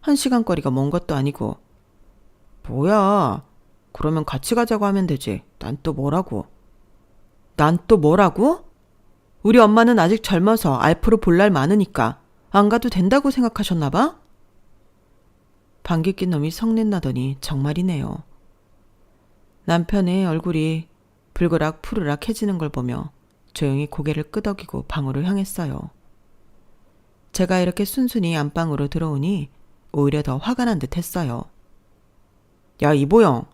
1시간 거리가 먼 것도 아니고. 뭐야. 그러면 같이 가자고 하면 되지. 난 또 뭐라고. 난 또 뭐라고? 우리 엄마는 아직 젊어서 알프로 볼 날 많으니까 안 가도 된다고 생각하셨나 봐? 방귀 낀 놈이 성낸나더니 정말이네요. 남편의 얼굴이 불그락 푸르락 해지는 걸 보며 조용히 고개를 끄덕이고 방으로 향했어요. 제가 이렇게 순순히 안방으로 들어오니 오히려 더 화가 난 듯 했어요. 야, 이보영.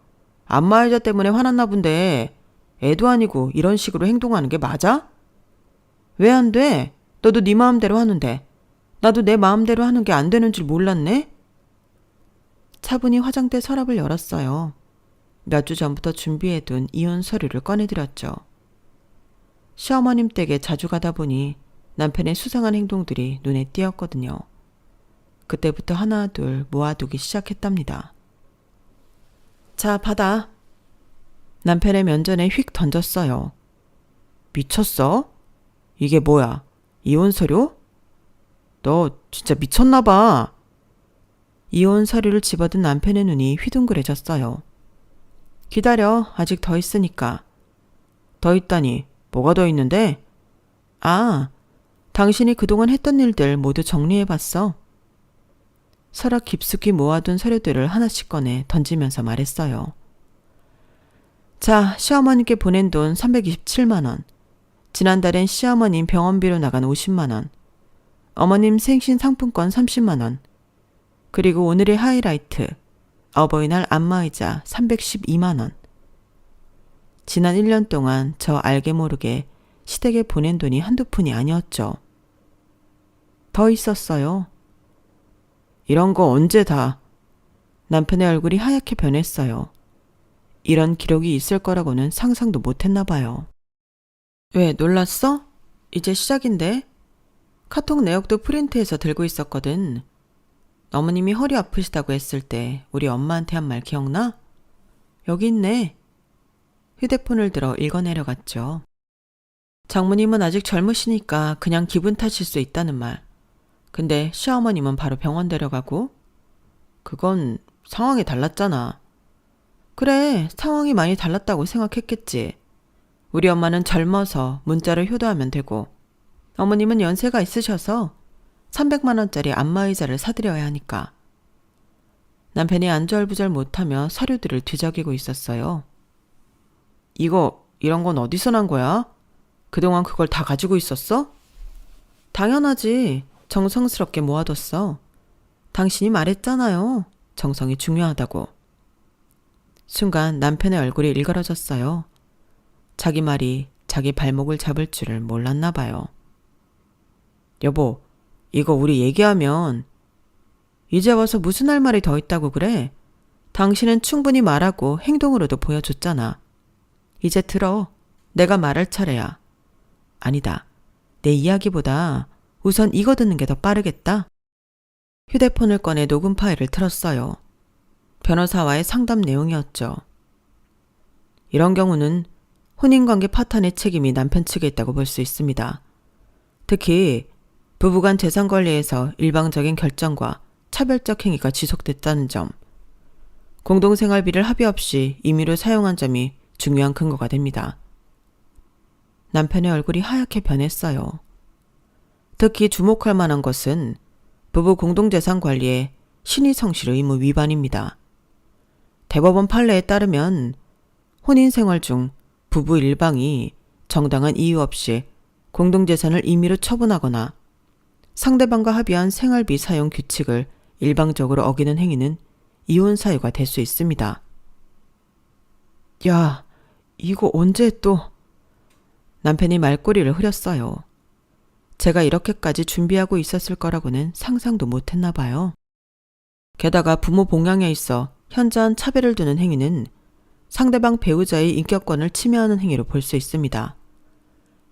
안마의자 때문에 화났나 본데 애도 아니고 이런 식으로 행동하는 게 맞아? 왜 안 돼? 너도 네 마음대로 하는데. 나도 내 마음대로 하는 게 안 되는 줄 몰랐네? 차분히 화장대 서랍을 열었어요. 몇 주 전부터 준비해둔 이혼 서류를 꺼내드렸죠. 시어머님 댁에 자주 가다 보니 남편의 수상한 행동들이 눈에 띄었거든요. 그때부터 하나 둘 모아두기 시작했답니다. 자, 받아. 남편의 면전에 휙 던졌어요. 미쳤어? 이게 뭐야? 이혼 서류? 너 진짜 미쳤나 봐. 이혼 서류를 집어든 남편의 눈이 휘둥그레졌어요. 기다려. 아직 더 있으니까. 더 있다니. 뭐가 더 있는데? 아, 당신이 그동안 했던 일들 모두 정리해봤어. 서랍 깊숙이 모아둔 서류들을 하나씩 꺼내 던지면서 말했어요. 자, 시어머님께 보낸 돈 327만 원. 지난달엔 시어머님 병원비로 나간 50만 원. 어머님 생신 상품권 30만 원. 그리고 오늘의 하이라이트. 어버이날 안마의자 312만 원. 지난 1년 동안 저 알게 모르게 시댁에 보낸 돈이 한두 푼이 아니었죠. 더 있었어요. 이런 거 언제 다. 남편의 얼굴이 하얗게 변했어요. 이런 기록이 있을 거라고는 상상도 못했나 봐요. 왜 놀랐어? 이제 시작인데. 카톡 내역도 프린트해서 들고 있었거든. 어머님이 허리 아프시다고 했을 때 우리 엄마한테 한 말 기억나? 여기 있네. 휴대폰을 들어 읽어내려갔죠. 장모님은 아직 젊으시니까 그냥 기분 탓일 수 있다는 말. 근데 시어머님은 바로 병원 데려가고. 그건 상황이 달랐잖아. 그래, 상황이 많이 달랐다고 생각했겠지. 우리 엄마는 젊어서 문자로 효도하면 되고, 어머님은 연세가 있으셔서 300만 원짜리 안마의자를 사드려야 하니까. 남편이 안절부절 못하며 서류들을 뒤적이고 있었어요. 이런 건 어디서 난 거야? 그동안 그걸 다 가지고 있었어? 당연하지. 정성스럽게 모아뒀어. 당신이 말했잖아요. 정성이 중요하다고. 순간 남편의 얼굴이 일그러졌어요. 자기 말이 자기 발목을 잡을 줄을 몰랐나 봐요. 여보, 이거 우리 얘기하면. 이제 와서 무슨 할 말이 더 있다고 그래? 당신은 충분히 말하고 행동으로도 보여줬잖아. 이제 들어. 내가 말할 차례야. 아니다. 내 이야기보다 우선 이거 듣는 게 더 빠르겠다. 휴대폰을 꺼내 녹음 파일을 틀었어요. 변호사와의 상담 내용이었죠. 이런 경우는 혼인관계 파탄의 책임이 남편 측에 있다고 볼 수 있습니다. 특히 부부간 재산관리에서 일방적인 결정과 차별적 행위가 지속됐다는 점, 공동생활비를 합의 없이 임의로 사용한 점이 중요한 근거가 됩니다. 남편의 얼굴이 하얗게 변했어요. 특히 주목할 만한 것은 부부 공동재산 관리의 신의성실 의무 위반입니다. 대법원 판례에 따르면 혼인생활 중 부부 일방이 정당한 이유 없이 공동재산을 임의로 처분하거나 상대방과 합의한 생활비 사용 규칙을 일방적으로 어기는 행위는 이혼 사유가 될 수 있습니다. 야, 이거 언제 또... 남편이 말꼬리를 흐렸어요. 제가 이렇게까지 준비하고 있었을 거라고는 상상도 못했나 봐요. 게다가 부모 봉양에 있어 현저한 차별을 두는 행위는 상대방 배우자의 인격권을 침해하는 행위로 볼 수 있습니다.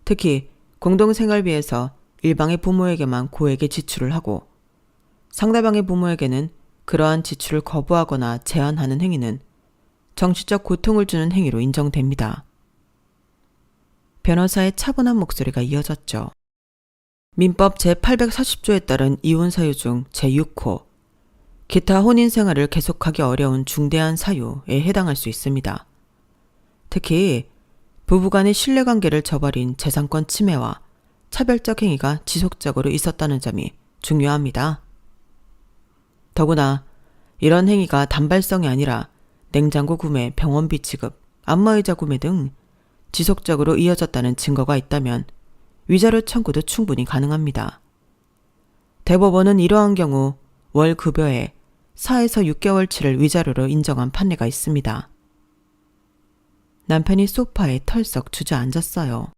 특히 공동생활비에서 일방의 부모에게만 고액의 지출을 하고 상대방의 부모에게는 그러한 지출을 거부하거나 제한하는 행위는 정신적 고통을 주는 행위로 인정됩니다. 변호사의 차분한 목소리가 이어졌죠. 민법 제840조에 따른 이혼 사유 중 제6호, 기타 혼인 생활을 계속하기 어려운 중대한 사유에 해당할 수 있습니다. 특히 부부간의 신뢰관계를 저버린 재산권 침해와 차별적 행위가 지속적으로 있었다는 점이 중요합니다. 더구나 이런 행위가 단발성이 아니라 냉장고 구매, 병원비 지급, 안마의자 구매 등 지속적으로 이어졌다는 증거가 있다면 위자료 청구도 충분히 가능합니다. 대법원은 이러한 경우 월 급여의 4에서 6개월치를 위자료로 인정한 판례가 있습니다. 남편이 소파에 털썩 주저앉았어요.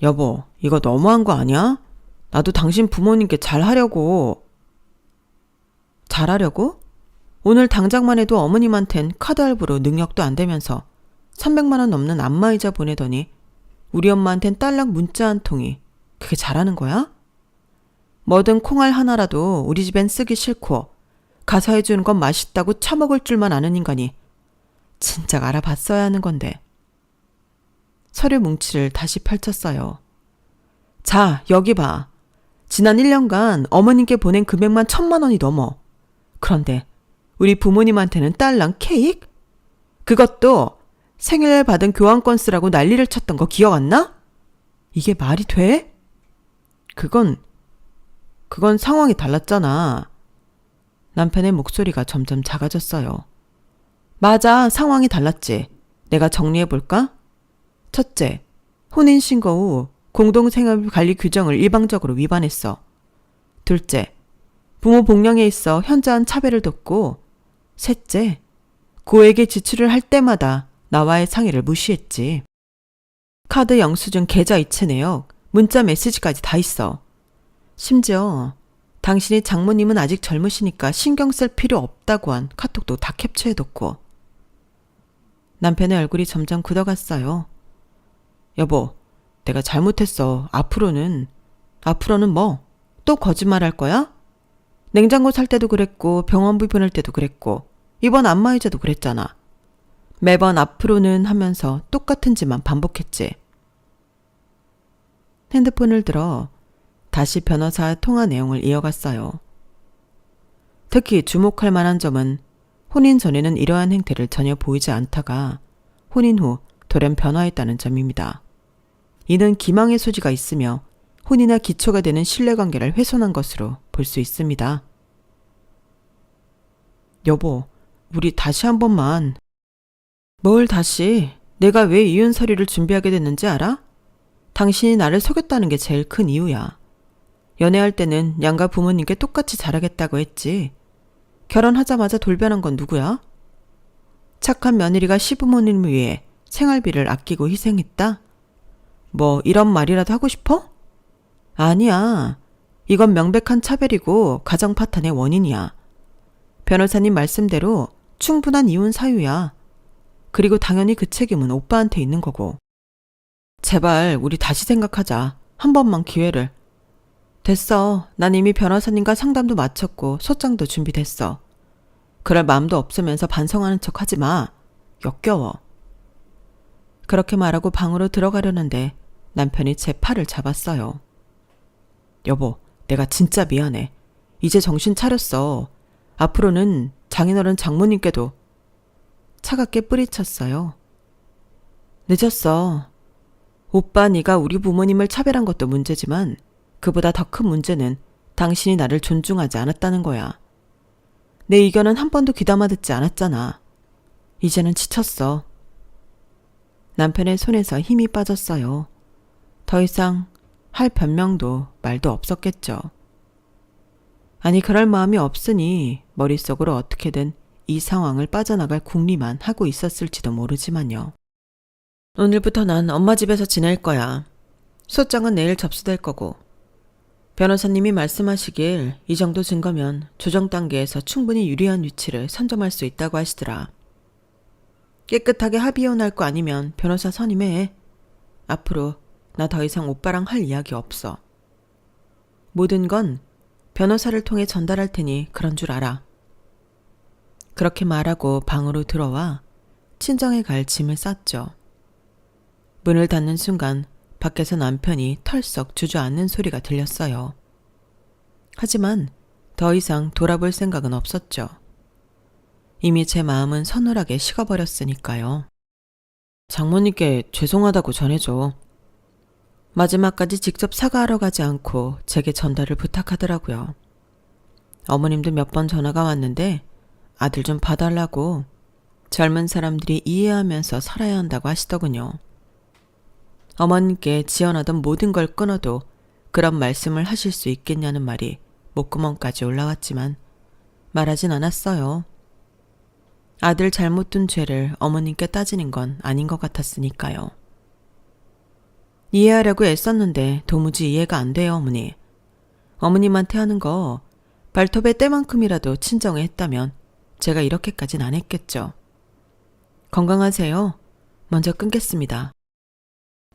여보, 이거 너무한 거 아니야? 나도 당신 부모님께 잘하려고. 잘하려고? 오늘 당장만 해도 어머님한텐 카드 할부로 능력도 안 되면서 300만 원 넘는 안마의자 보내더니 우리 엄마한텐 딸랑 문자 한 통이 그게 잘하는 거야? 뭐든 콩알 하나라도 우리 집엔 쓰기 싫고 가서 해주는 건 맛있다고 처먹을 줄만 아는 인간이 진작 알아봤어야 하는 건데. 서류 뭉치를 다시 펼쳤어요. 자, 여기 봐. 지난 1년간 어머님께 보낸 금액만 1,000만 원이 넘어. 그런데 우리 부모님한테는 딸랑 케이크? 그것도 생일날 받은 교환권 쓰라고 난리를 쳤던 거 기억 안 나? 이게 말이 돼? 그건 상황이 달랐잖아. 남편의 목소리가 점점 작아졌어요. 맞아, 상황이 달랐지. 내가 정리해볼까? 첫째, 혼인신고 후 공동생활관리 규정을 일방적으로 위반했어. 둘째, 부모 봉양에 있어 현저한 차별을 뒀고, 셋째, 고액의 지출을 할 때마다 나와의 상의를 무시했지. 카드 영수증 계좌 이체 내역, 문자 메시지까지 다 있어. 심지어 당신이 장모님은 아직 젊으시니까 신경 쓸 필요 없다고 한 카톡도 다 캡처해뒀고. 남편의 얼굴이 점점 굳어갔어요. 여보, 내가 잘못했어. 앞으로는 뭐? 또 거짓말할 거야? 냉장고 살 때도 그랬고 병원비 보낼 때도 그랬고 이번 안마의자도 그랬잖아. 매번 앞으로는 하면서 똑같은 짓만 반복했지. 핸드폰을 들어 다시 변호사와 통화 내용을 이어갔어요. 특히 주목할 만한 점은 혼인 전에는 이러한 행태를 전혀 보이지 않다가 혼인 후 돌연 변화했다는 점입니다. 이는 기망의 소지가 있으며 혼이나 기초가 되는 신뢰관계를 훼손한 것으로 볼 수 있습니다. 여보, 우리 다시 한 번만. 뭘 다시? 내가 왜 이혼 서류를 준비하게 됐는지 알아? 당신이 나를 속였다는 게 제일 큰 이유야. 연애할 때는 양가 부모님께 똑같이 잘하겠다고 했지. 결혼하자마자 돌변한 건 누구야? 착한 며느리가 시부모님을 위해 생활비를 아끼고 희생했다? 뭐 이런 말이라도 하고 싶어? 아니야. 이건 명백한 차별이고 가정 파탄의 원인이야. 변호사님 말씀대로 충분한 이혼 사유야. 그리고 당연히 그 책임은 오빠한테 있는 거고. 제발 우리 다시 생각하자. 한 번만 기회를. 됐어. 난 이미 변호사님과 상담도 마쳤고 소장도 준비됐어. 그럴 마음도 없으면서 반성하는 척 하지 마. 역겨워. 그렇게 말하고 방으로 들어가려는데 남편이 제 팔을 잡았어요. 여보, 내가 진짜 미안해. 이제 정신 차렸어. 앞으로는 장인어른 장모님께도. 차갑게 뿌리쳤어요. 늦었어. 오빠, 네가 우리 부모님을 차별한 것도 문제지만 그보다 더 큰 문제는 당신이 나를 존중하지 않았다는 거야. 내 의견은 한 번도 귀담아 듣지 않았잖아. 이제는 지쳤어. 남편의 손에서 힘이 빠졌어요. 더 이상 할 변명도 말도 없었겠죠. 아니, 그럴 마음이 없으니 머릿속으로 어떻게든 이 상황을 빠져나갈 궁리만 하고 있었을지도 모르지만요. 오늘부터 난 엄마 집에서 지낼 거야. 소장은 내일 접수될 거고. 변호사님이 말씀하시길 이 정도 증거면 조정 단계에서 충분히 유리한 위치를 선점할 수 있다고 하시더라. 깨끗하게 합의혼할 거 아니면 변호사 선임해. 앞으로 나 더 이상 오빠랑 할 이야기 없어. 모든 건 변호사를 통해 전달할 테니 그런 줄 알아. 그렇게 말하고 방으로 들어와 친정에 갈 짐을 쌌죠. 문을 닫는 순간 밖에서 남편이 털썩 주저앉는 소리가 들렸어요. 하지만 더 이상 돌아볼 생각은 없었죠. 이미 제 마음은 서늘하게 식어버렸으니까요. 장모님께 죄송하다고 전해줘. 마지막까지 직접 사과하러 가지 않고 제게 전달을 부탁하더라고요. 어머님도 몇 번 전화가 왔는데 아들 좀 봐달라고 젊은 사람들이 이해하면서 살아야 한다고 하시더군요. 어머님께 지원하던 모든 걸 끊어도 그런 말씀을 하실 수 있겠냐는 말이 목구멍까지 올라왔지만 말하진 않았어요. 아들 잘못 둔 죄를 어머님께 따지는 건 아닌 것 같았으니까요. 이해하려고 애썼는데 도무지 이해가 안 돼요, 어머니. 어머님한테 하는 거 발톱의 때만큼이라도 친정에 했다면 제가 이렇게까진 안 했겠죠. 건강하세요. 먼저 끊겠습니다.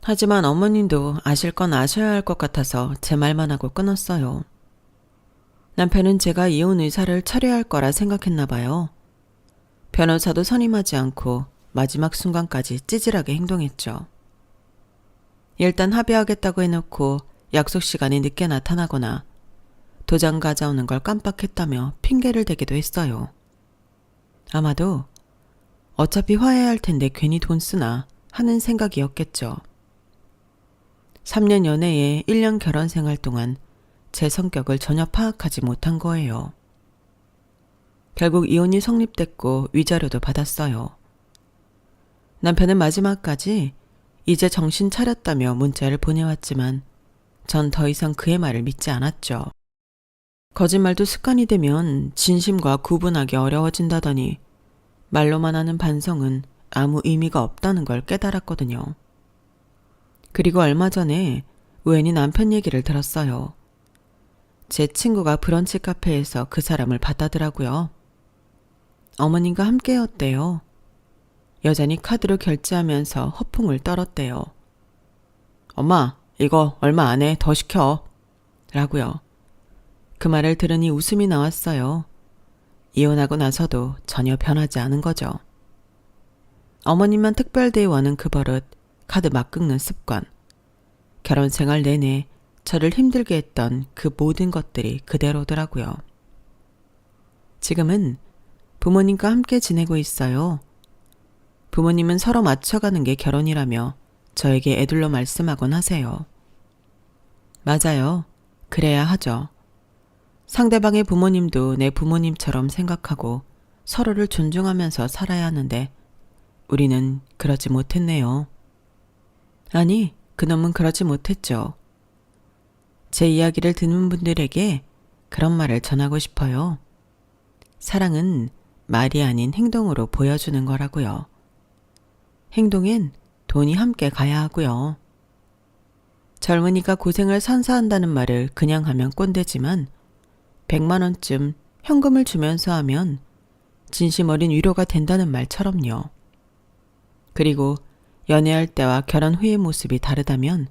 하지만 어머님도 아실 건 아셔야 할 것 같아서 제 말만 하고 끊었어요. 남편은 제가 이혼 의사를 철회할 거라 생각했나 봐요. 변호사도 선임하지 않고 마지막 순간까지 찌질하게 행동했죠. 일단 합의하겠다고 해놓고 약속 시간이 늦게 나타나거나 도장 가져오는 걸 깜빡했다며 핑계를 대기도 했어요. 아마도 어차피 화해할 텐데 괜히 돈 쓰나 하는 생각이었겠죠. 3년 연애에 1년 결혼 생활 동안 제 성격을 전혀 파악하지 못한 거예요. 결국 이혼이 성립됐고 위자료도 받았어요. 남편은 마지막까지 이제 정신 차렸다며 문자를 보내왔지만 전 더 이상 그의 말을 믿지 않았죠. 거짓말도 습관이 되면 진심과 구분하기 어려워진다더니 말로만 하는 반성은 아무 의미가 없다는 걸 깨달았거든요. 그리고 얼마 전에 우연히 남편 얘기를 들었어요. 제 친구가 브런치 카페에서 그 사람을 봤다더라고요. 어머님과 함께였대요. 여전히 카드로 결제하면서 허풍을 떨었대요. 엄마, 이거 얼마 안 해. 더 시켜. 라고요. 그 말을 들으니 웃음이 나왔어요. 이혼하고 나서도 전혀 변하지 않은 거죠. 어머님만 특별대우하는 그 버릇, 카드 막 긁는 습관, 결혼 생활 내내 저를 힘들게 했던 그 모든 것들이 그대로더라고요. 지금은 부모님과 함께 지내고 있어요. 부모님은 서로 맞춰가는 게 결혼이라며 저에게 애둘러 말씀하곤 하세요. 맞아요. 그래야 하죠. 상대방의 부모님도 내 부모님처럼 생각하고 서로를 존중하면서 살아야 하는데 우리는 그러지 못했네요. 아니, 그놈은 그러지 못했죠. 제 이야기를 듣는 분들에게 그런 말을 전하고 싶어요. 사랑은 말이 아닌 행동으로 보여주는 거라고요. 행동엔 돈이 함께 가야 하고요. 젊은이가 고생을 선사한다는 말을 그냥 하면 꼰대지만 100만 원쯤 현금을 주면서 하면 진심 어린 위로가 된다는 말처럼요. 그리고 연애할 때와 결혼 후의 모습이 다르다면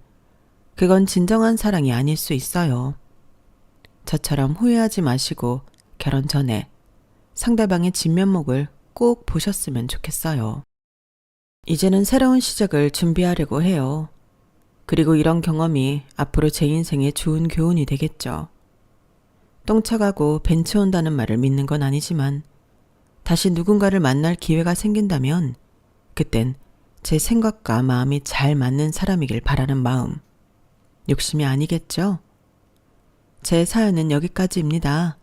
그건 진정한 사랑이 아닐 수 있어요. 저처럼 후회하지 마시고 결혼 전에 상대방의 진면목을 꼭 보셨으면 좋겠어요. 이제는 새로운 시작을 준비하려고 해요. 그리고 이런 경험이 앞으로 제 인생에 좋은 교훈이 되겠죠. 똥 차가고 벤츠 온다는 말을 믿는 건 아니지만 다시 누군가를 만날 기회가 생긴다면 그땐 제 생각과 마음이 잘 맞는 사람이길 바라는 마음. 욕심이 아니겠죠? 제 사연은 여기까지입니다.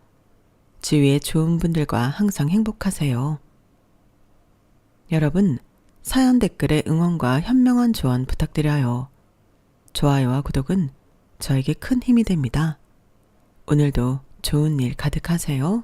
주위에 좋은 분들과 항상 행복하세요. 여러분, 사연 댓글에 응원과 현명한 조언 부탁드려요. 좋아요와 구독은 저에게 큰 힘이 됩니다. 오늘도 좋은 일 가득하세요.